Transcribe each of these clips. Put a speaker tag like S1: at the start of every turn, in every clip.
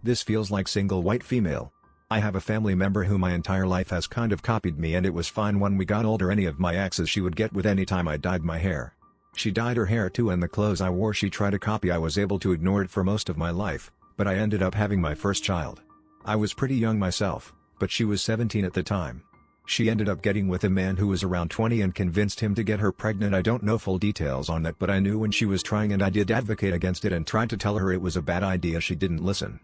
S1: This feels like single white female. I have a family member who my entire life has kind of copied me, and it was fine when we got older. Any of my exes she would get with any time I dyed my hair. She dyed her hair too, and the clothes I wore she tried to copy. I was able to ignore it for most of my life, but I ended up having my first child. I was pretty young myself, but she was 17 at the time. She ended up getting with a man who was around 20 and convinced him to get her pregnant. I don't know full details on that, but I knew when she was trying, and I did advocate against it and tried to tell her it was a bad idea. She didn't listen.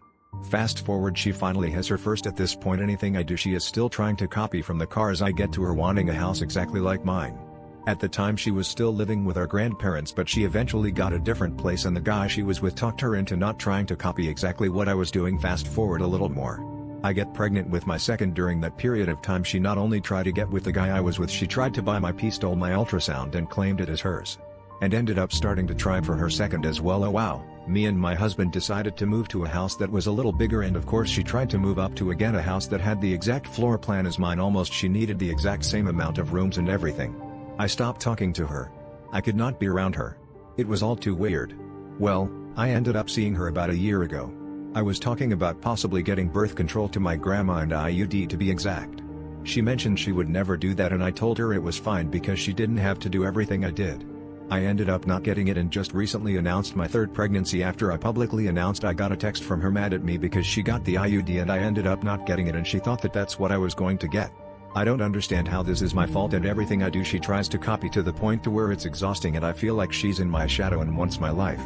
S1: Fast forward, she finally has her first. At this point, anything I do she is still trying to copy, from the cars I get to her wanting a house exactly like mine. At the time she was still living with our grandparents, but she eventually got a different place, and the guy she was with talked her into not trying to copy exactly what I was doing. Fast forward a little more. I get pregnant with my second. During that period of time she not only tried to get with the guy I was with, she tried to buy my pee, stole my ultrasound and claimed it as hers. And ended up starting to try for her second as well. Oh wow. Me and my husband decided to move to a house that was a little bigger, and of course she tried to move up to again a house that had the exact floor plan as mine. Almost she needed the exact same amount of rooms and everything. I stopped talking to her. I could not be around her. It was all too weird. Well, I ended up seeing her about a year ago. I was talking about possibly getting birth control to my grandma, and IUD to be exact. She mentioned she would never do that, and I told her it was fine because she didn't have to do everything I did. I ended up not getting it, and just recently announced my third pregnancy. After I publicly announced, I got a text from her mad at me because she got the IUD and I ended up not getting it, and she thought that that's what I was going to get. I don't understand how this is my fault, and everything I do she tries to copy to the point to where it's exhausting, and I feel like she's in my shadow and wants my life.